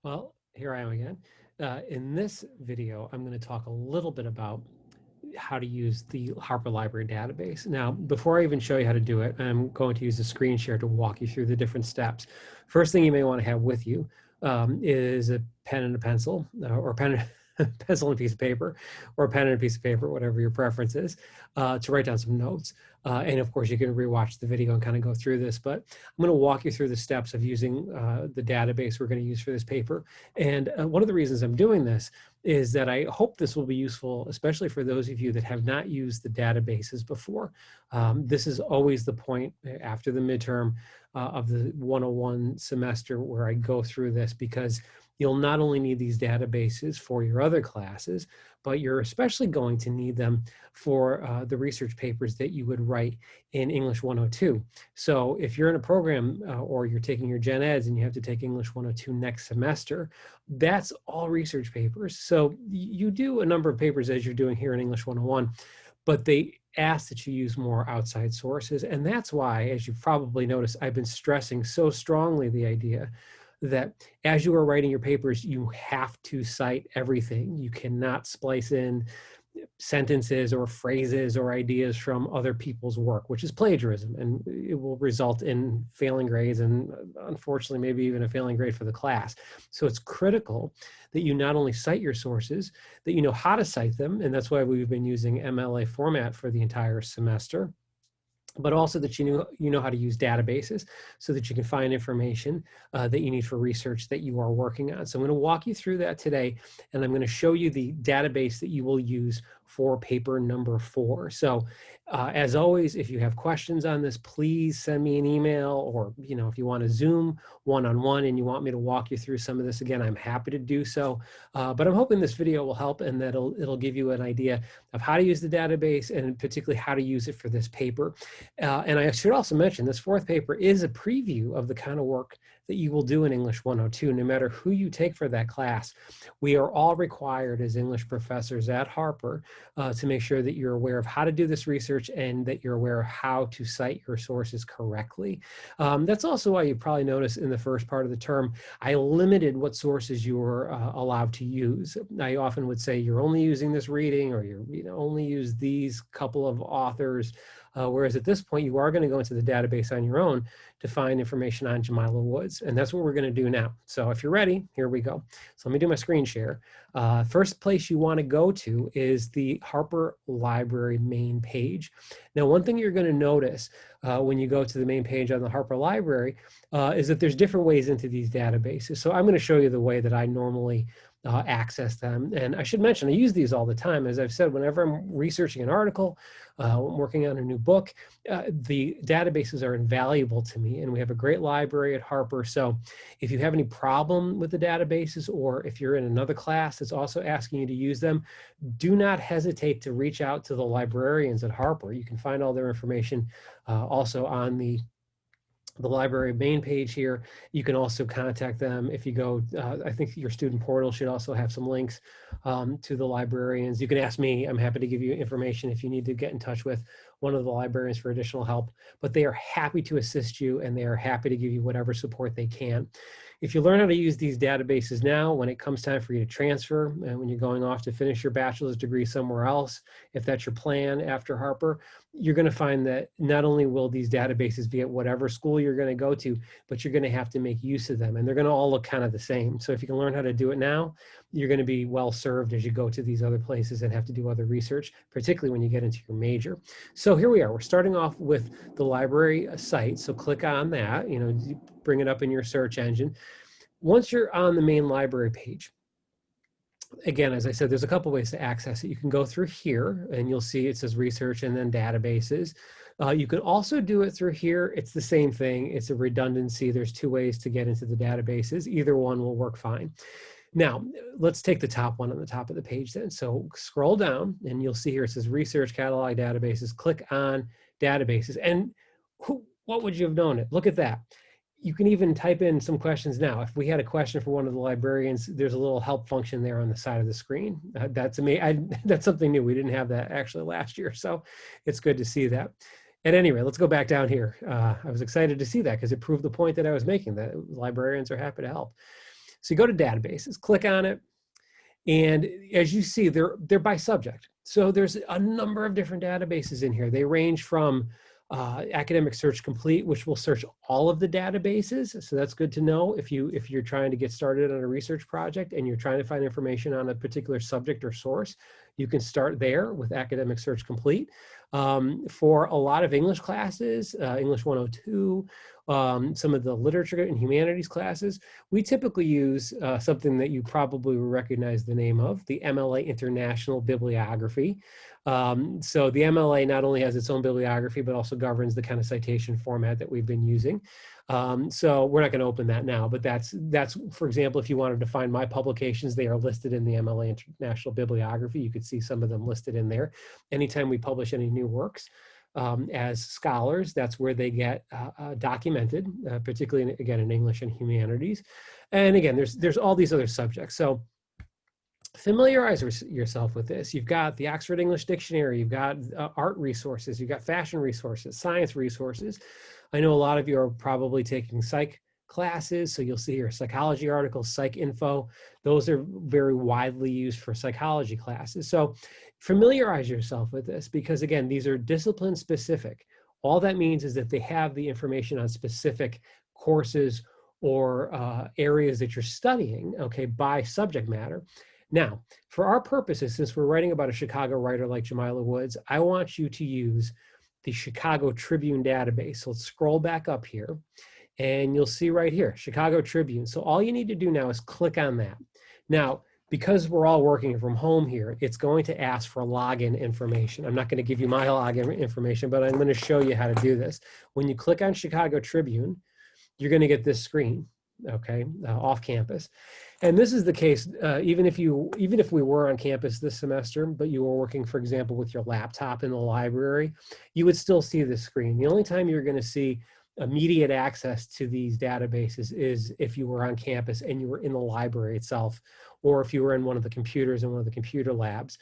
Well, here I am again. In this video, I'm going to talk a little bit about how to use the Harper Library database. Now, before I even show you how to do it, I'm going to use a screen share to walk you through the different steps. First thing you may want to have with you is a pen and a pencil, or pen, pencil and a piece of paper, or a pen and a piece of paper, whatever your preference is, to write down some notes. And of course, you can rewatch the video and kind of go through this, but I'm going to walk you through the steps of using the database we're going to use for this paper. And one of the reasons I'm doing this is that I hope this will be useful, especially for those of you that have not used the databases before. This is always the point after the midterm of the 101 semester where I go through this, because you'll not only need these databases for your other classes, but you're especially going to need them for the research papers that you would write in English 102. So if you're in a program or you're taking your gen eds and you have to take English 102 next semester, that's all research papers. So you do a number of papers as you're doing here in English 101, but they ask that you use more outside sources. And that's why, as you've probably noticed, I've been stressing so strongly the idea that as you are writing your papers, you have to cite everything. You cannot splice in sentences or phrases or ideas from other people's work, which is plagiarism, and it will result in failing grades and unfortunately maybe even a failing grade for the class. So it's critical that you not only cite your sources, that you know how to cite them, and that's why we've been using MLA format for the entire semester, but also that you know how to use databases so that you can find information that you need for research that you are working on. So I'm going to walk you through that today, and I'm going to show you the database that you will use for paper number 4. So as always, if you have questions on this, please send me an email, or if you want to Zoom one-on-one and you want me to walk you through some of this again, I'm happy to do so. But I'm hoping this video will help, and that it'll give you an idea of how to use the database, and particularly how to use it for this paper. And I should also mention this 4th paper is a preview of the kind of work that you will do in English 102, no matter who you take for that class. We are all required as English professors at Harper to make sure that you're aware of how to do this research and that you're aware of how to cite your sources correctly. That's also why you probably noticed in the first part of the term, I limited what sources you were allowed to use. I often would say you're only using this reading, or you only use these couple of authors. Whereas at this point, you are going to go into the database on your own to find information on Jamila Woods. And that's what we're going to do now. So if you're ready, here we go. So let me do my screen share. First place you want to go to is the Harper Library main page. Now, one thing you're going to notice when you go to the main page on the Harper Library is that there's different ways into these databases. So I'm going to show you the way that I normally access them. And I should mention, I use these all the time. As I've said, whenever I'm researching an article, working on a new book, the databases are invaluable to me, and we have a great library at Harper. So if you have any problem with the databases, or if you're in another class that's also asking you to use them, do not hesitate to reach out to the librarians at Harper. You can find all their information also on the library main page here. You can also contact them if you go, I think your student portal should also have some links to the librarians. You can ask me, I'm happy to give you information if you need to get in touch with one of the librarians for additional help, but they are happy to assist you, and they are happy to give you whatever support they can. If you learn how to use these databases now, when it comes time for you to transfer, and when you're going off to finish your bachelor's degree somewhere else, if that's your plan after Harper, you're going to find that not only will these databases be at whatever school you're going to go to, but you're going to have to make use of them, and they're going to all look kind of the same. So if you can learn how to do it now, you're going to be well served as you go to these other places and have to do other research, particularly when you get into your major. So here we are. We're starting off with the library site. So click on that, bring it up in your search engine. Once you're on the main library page, again, as I said, there's a couple ways to access it. You can go through here, and you'll see it says research and then databases. You can also do it through here. It's the same thing. It's a redundancy. There's 2 ways to get into the databases. Either one will work fine. Now, let's take the top one on the top of the page then. So scroll down, and you'll see here it says research catalog databases. Click on databases. And what would you have known it? Look at that. You can even type in some questions now. If we had a question for one of the librarians, there's a little help function there on the side of the screen. That's something new. We didn't have that actually last year, so it's good to see that. At any rate, let's go back down here. I was excited to see that because it proved the point that I was making, that librarians are happy to help. So you go to databases, click on it, and as you see, they're by subject. So there's a number of different databases in here. They range from Academic Search Complete, which will search all of the databases. So that's good to know if you're trying to get started on a research project and you're trying to find information on a particular subject or source, you can start there with Academic Search Complete. For a lot of English classes, English 102, some of the literature and humanities classes, we typically use something that you probably will recognize the name of, the MLA International Bibliography. So the MLA not only has its own bibliography, but also governs the kind of citation format that we've been using. So we're not going to open that now, but that's, for example, if you wanted to find my publications, they are listed in the MLA International Bibliography. You could see some of them listed in there. Anytime we publish any new works, as scholars, that's where they get documented, particularly again in English and humanities. And again, there's all these other subjects. So familiarize yourself with this. You've got the Oxford English Dictionary, you've got art resources, you've got fashion resources, science resources. I know a lot of you are probably taking psych classes, so you'll see here psychology articles, psych info. Those are very widely used for psychology classes. So familiarize yourself with this because again, these are discipline specific. All that means is that they have the information on specific courses or areas that you're studying, okay, by subject matter. Now, for our purposes, since we're writing about a Chicago writer like Jamila Woods, I want you to use the Chicago Tribune database. So let's scroll back up here and you'll see right here, Chicago Tribune. So all you need to do now is click on that. Now, because we're all working from home here, it's going to ask for login information. I'm not going to give you my login information, but I'm going to show you how to do this. When you click on Chicago Tribune, you're going to get this screen, okay, off campus. And this is the case even if we were on campus this semester, but you were working, for example, with your laptop in the library, you would still see this screen. The only time you're going to see immediate access to these databases is if you were on campus and you were in the library itself, or if you were in one of the computers in one of the computer labs,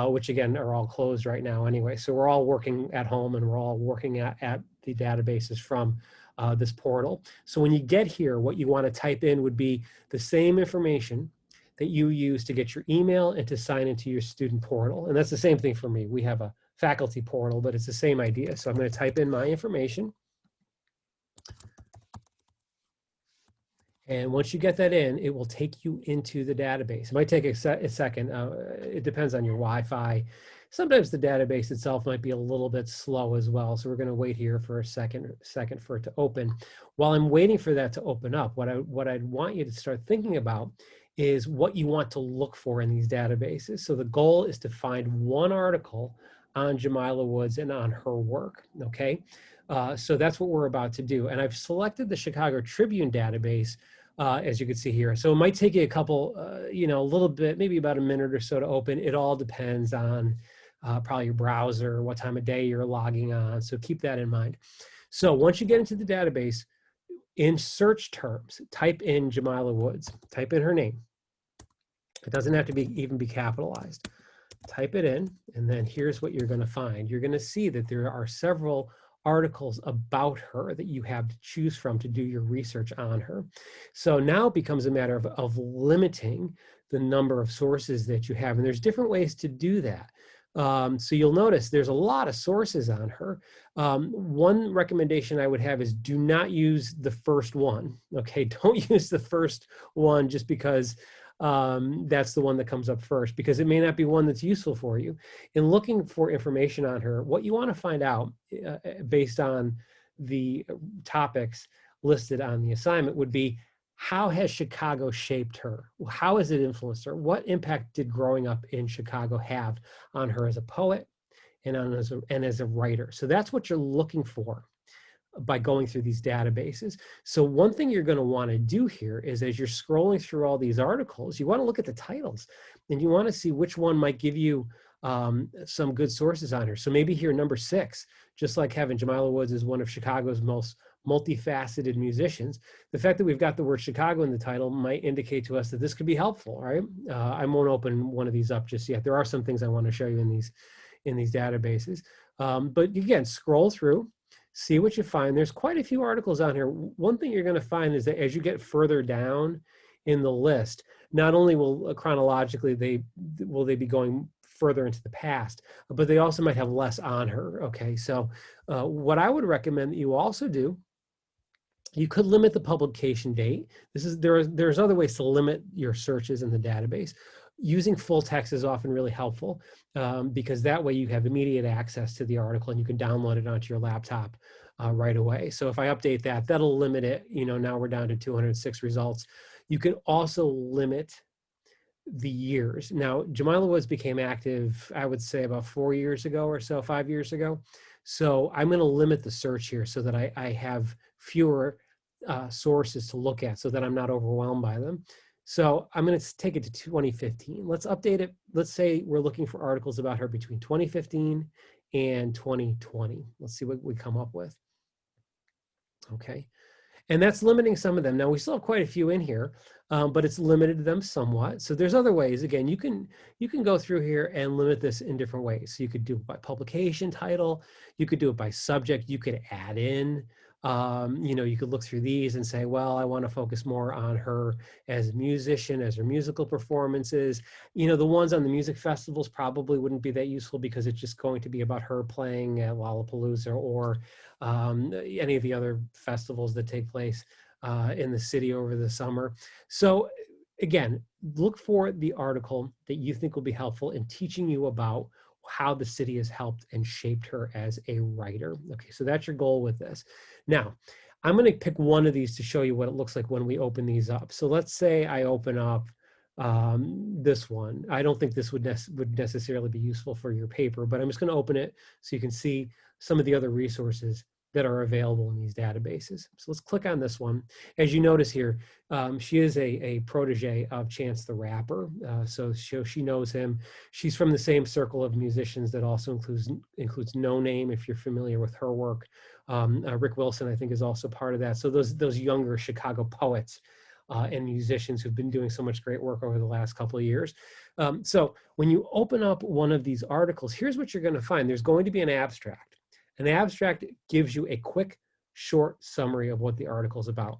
which again are all closed right now anyway. So we're all working at home and we're all working at the databases from this portal. So when you get here, what you want to type in would be the same information that you use to get your email and to sign into your student portal. And that's the same thing for me. We have a faculty portal, but it's the same idea. So I'm going to type in my information. And once you get that in, it will take you into the database. It might take a second. It depends on your Wi-Fi. Sometimes the database itself might be a little bit slow as well. So we're going to wait here for a second for it to open. While I'm waiting for that to open up, what I'd want you to start thinking about is what you want to look for in these databases. So the goal is to find one article on Jamila Woods and on her work, okay? So that's what we're about to do. And I've selected the Chicago Tribune database, as you can see here. So it might take you a couple, a little bit, maybe about a minute or so to open. It all depends on probably your browser, what time of day you're logging on. So keep that in mind. So once you get into the database, in search terms, type in Jamila Woods, type in her name. It doesn't have to even be capitalized. Type it in, and then here's what you're going to find. You're going to see that there are several articles about her that you have to choose from to do your research on her. So now it becomes a matter of limiting the number of sources that you have. And there's different ways to do that. So you'll notice there's a lot of sources on her. One recommendation I would have is do not use the first one. Okay, don't use the first one just because that's the one that comes up first, because it may not be one that's useful for you. In looking for information on her, what you want to find out based on the topics listed on the assignment would be, how has Chicago shaped her? How has it influenced her? What impact did growing up in Chicago have on her as a poet and as a writer? So that's what you're looking for by going through these databases. So one thing you're going to want to do here is, as you're scrolling through all these articles, you want to look at the titles and you want to see which one might give you some good sources on her. So maybe here, number 6, just like having Jamila Woods is one of Chicago's most multifaceted musicians, the fact that we've got the word Chicago in the title might indicate to us that this could be helpful, right? I won't open one of these up just yet. There are some things I want to show you in these databases. But again, scroll through, see what you find. There's quite a few articles on here. One thing you're going to find is that as you get further down in the list, not only will chronologically they be going further into the past, but they also might have less on her. Okay, so what I would recommend that you also do, you could limit the publication date. There's other ways to limit your searches in the database. Using full text is often really helpful because that way you have immediate access to the article and you can download it onto your laptop right away. So if I update that, that'll limit it. Now we're down to 206 results. You can also limit the years. Now, Jamila Woods became active, I would say about 4 years ago or so, 5 years ago. So I'm going to limit the search here so that I have fewer sources to look at so that I'm not overwhelmed by them. So I'm going to take it to 2015. Let's update it. Let's say we're looking for articles about her between 2015 and 2020. Let's see what we come up with. Okay. And that's limiting some of them. Now we still have quite a few in here, but it's limited them somewhat. So there's other ways. Again, you can go through here and limit this in different ways. So you could do it by publication title. You could do it by subject. You could add in, you could look through these and say, well, I want to focus more on her as a musician, as her musical performances. The ones on the music festivals probably wouldn't be that useful because it's just going to be about her playing at Lollapalooza or any of the other festivals that take place in the city over the summer. So again, look for the article that you think will be helpful in teaching you about how the city has helped and shaped her as a writer. Okay, so that's your goal with this. Now, I'm going to pick one of these to show you what it looks like when we open these up. So let's say I open up this one. I don't think this would necessarily be useful for your paper, but I'm just going to open it so you can see some of the other resources that are available in these databases. So let's click on this one. As you notice here, she is a protege of Chance the Rapper. So she knows him. She's from the same circle of musicians that also includes No Name, if you're familiar with her work. Rick Wilson, I think, is also part of that. So those younger Chicago poets and musicians who've been doing so much great work over the last couple of years. So when you open up one of these articles, here's what you're going to find. There's going to be an abstract. An abstract gives you a quick, short summary of what the article is about.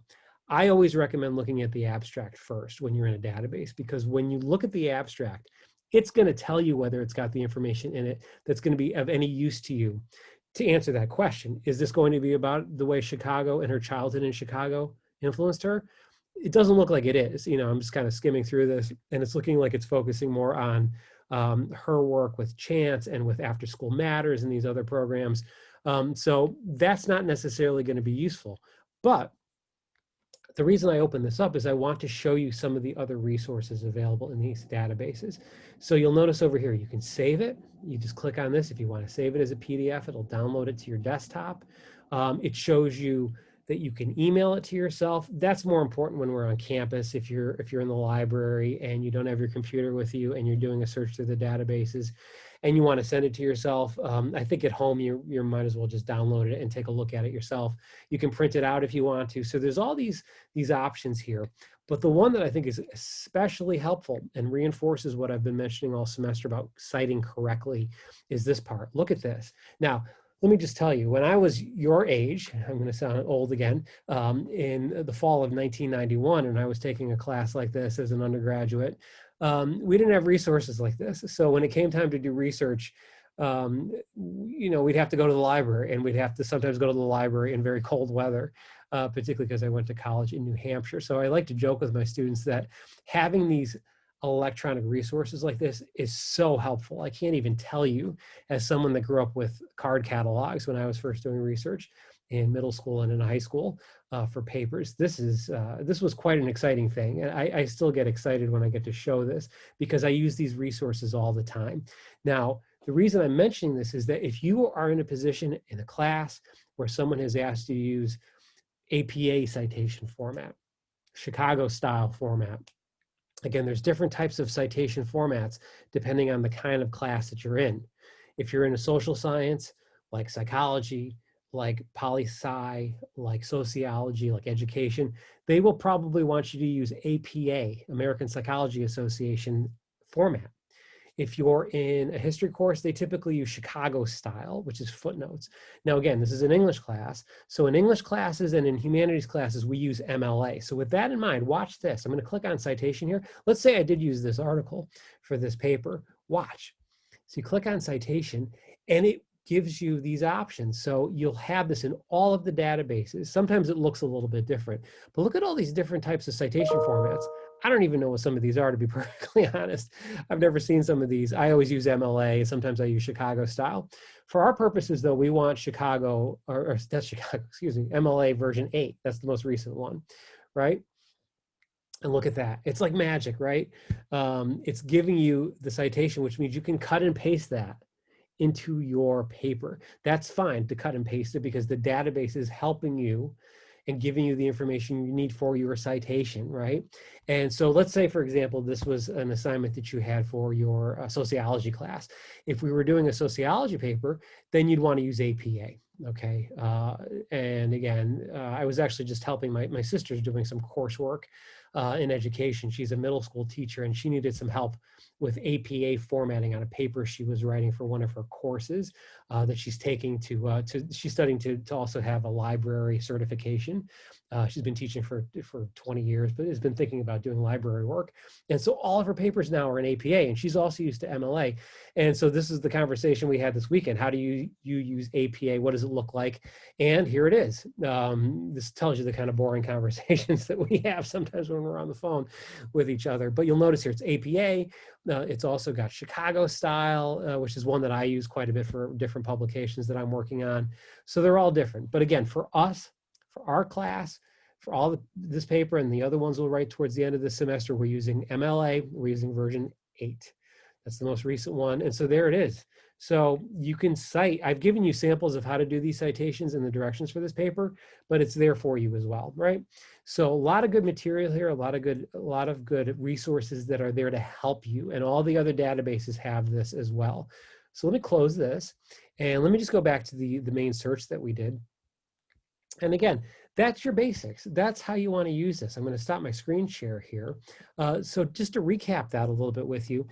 I always recommend looking at the abstract first when you're in a database, because when you look at the abstract, it's going to tell you whether it's got the information in it that's going to be of any use to you to answer that question. Is this going to be about the way Chicago and her childhood in Chicago influenced her? It doesn't look like it is. I'm just kind of skimming through this, and it's looking like it's focusing more on her work with Chance and with After School Matters and these other programs. So that's not necessarily going to be useful. But the reason I open this up is I want to show you some of the other resources available in these databases. So you'll notice over here, you can save it. You just click on this. If you want to save it as a PDF, it'll download it to your desktop. It shows you that you can email it to yourself. That's more important when we're on campus. If you're in the library and you don't have your computer with you and you're doing a search through the databases and you want to send it to yourself, I think at home you might as well just download it and take a look at it yourself. You can print it out if you want to. So there's all these options here. But the one that I think is especially helpful and reinforces what I've been mentioning all semester about citing correctly is this part. Look at this. Now, let me just tell you, when I was your age, I'm going to sound old again, in the fall of 1991, and I was taking a class like this as an undergraduate, we didn't have resources like this. So when it came time to do research, we'd have to go to the library, and we'd have to sometimes go to the library in very cold weather, particularly because I went to college in New Hampshire. So I like to joke with my students that having these electronic resources like this is so helpful. I can't even tell you, as someone that grew up with card catalogs when I was first doing research in middle school and in high school for papers, this was quite an exciting thing. And I still get excited when I get to show this because I use these resources all the time. Now, the reason I'm mentioning this is that if you are in a position in a class where someone has asked you to use APA citation format, Chicago style format, again, there's different types of citation formats depending on the kind of class that you're in. If you're in a social science, like psychology, like poli-sci, like sociology, like education, they will probably want you to use APA, American Psychology Association format. If you're in a history course, they typically use Chicago style, which is footnotes. Now, again, this is an English class. So in English classes and in humanities classes, we use MLA. So with that in mind, watch this. I'm going to click on citation here. Let's say I did use this article for this paper. Watch. So you click on citation, and it gives you these options. So you'll have this in all of the databases. Sometimes it looks a little bit different, but look at all these different types of citation formats. I don't even know what some of these are, to be perfectly honest. I've never seen some of these. I always use MLA. Sometimes I use Chicago style. For our purposes, though, we want Chicago, or that's Chicago, excuse me, MLA version 8. That's the most recent one, right? And look at that. It's like magic, right? It's giving you the citation, which means you can cut and paste that into your paper. That's fine to cut and paste it because the database is helping you and giving you the information you need for your citation, right? And so let's say, for example, this was an assignment that you had for your sociology class. If we were doing a sociology paper, then you'd want to use APA, okay? And again, I was actually just helping my sister's doing some coursework in education. She's a middle school teacher, and she needed some help with APA formatting on a paper she was writing for one of her courses that she's taking she's studying to also have a library certification. She's been teaching for 20 years, but has been thinking about doing library work. And so all of her papers now are in APA, and she's also used to MLA. And so this is the conversation we had this weekend. How do you use APA? What does it look like? And here it is. This tells you the kind of boring conversations that we have sometimes when we're on the phone with each other. But you'll notice here it's APA. It's also got Chicago style, which is one that I use quite a bit for different publications that I'm working on. So they're all different. But again, for us, for our class, for all this paper and the other ones we'll write towards the end of the semester, we're using MLA, we're using version 8. That's the most recent one. And so there it is. So you can cite, I've given you samples of how to do these citations and the directions for this paper, but it's there for you as well, right? So a lot of good material here, a lot of good resources that are there to help you, and all the other databases have this as well. So let me close this, and let me just go back to the main search that we did. And again, that's your basics. That's how you want to use this. I'm going to stop my screen share here. So just to recap that a little bit with you,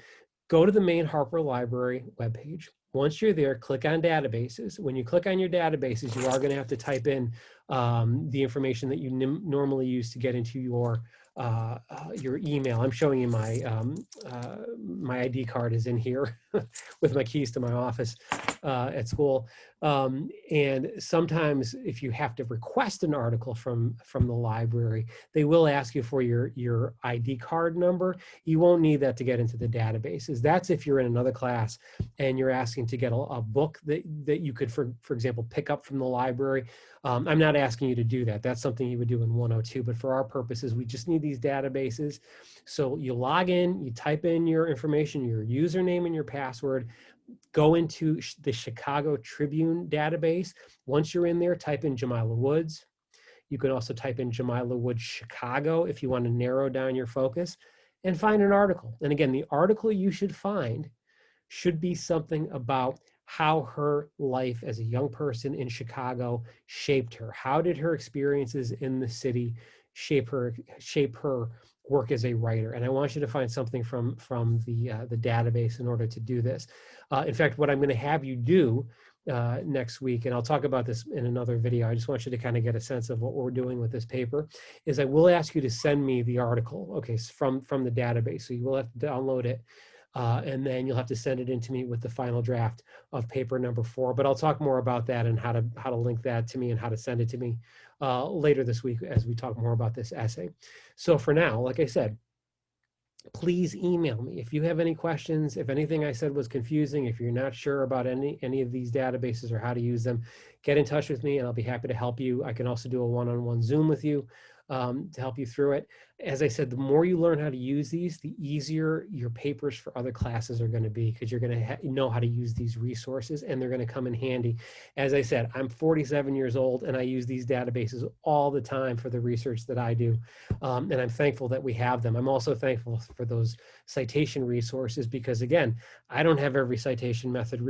go to the main Harper Library webpage. Once you're there, click on databases. When you click on your databases, you are going to have to type in the information that you normally use to get into your email. I'm showing you my ID card is in here with my keys to my office at school. And sometimes if you have to request an article from the library, they will ask you for your ID card number. You won't need that to get into the databases. That's if you're in another class and you're asking to get a book that you could, for example, pick up from the library. I'm not asking you to do that. That's something you would do in 102, but for our purposes, we just need these databases. So you log in, you type in your information, your username and your password, go into the Chicago Tribune database. Once you're in there, type in Jamila Woods. You can also type in Jamila Woods Chicago if you want to narrow down your focus, and find an article. And again, the article you should find should be something about how her life as a young person in Chicago shaped her. How did her experiences in the city shape her work as a writer? And I want you to find something from the database in order to do this. In fact, what I'm going to have you do next week, and I'll talk about this in another video, I just want you to kind of get a sense of what we're doing with this paper, is I will ask you to send me the article, okay, from the database. So you will have to download it. And then you'll have to send it in to me with the final draft of paper number 4. But I'll talk more about that and how to link that to me and how to send it to me later this week as we talk more about this essay. So for now, like I said, please email me if you have any questions. If anything I said was confusing, if you're not sure about any of these databases or how to use them, get in touch with me and I'll be happy to help you. I can also do a one-on-one Zoom with you to help you through it. As I said, the more you learn how to use these, the easier your papers for other classes are going to be, because you're going to know how to use these resources and they're going to come in handy. As I said, I'm 47 years old and I use these databases all the time for the research that I do. And I'm thankful that we have them. I'm also thankful for those citation resources because, again, I don't have every citation method,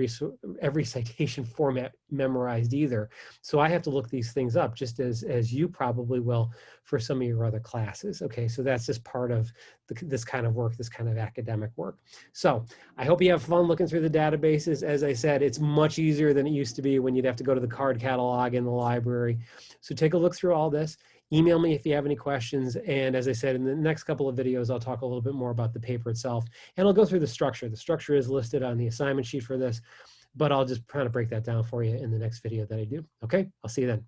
every citation format memorized either. So I have to look these things up just as you probably will for some of your other classes. Okay. Okay, so that's just part of this kind of work, this kind of academic work. So I hope you have fun looking through the databases. As I said, it's much easier than it used to be when you'd have to go to the card catalog in the library. So take a look through all this. Email me if you have any questions. And as I said, in the next couple of videos, I'll talk a little bit more about the paper itself, and I'll go through the structure. The structure is listed on the assignment sheet for this, but I'll just kind of break that down for you in the next video that I do. Okay, I'll see you then.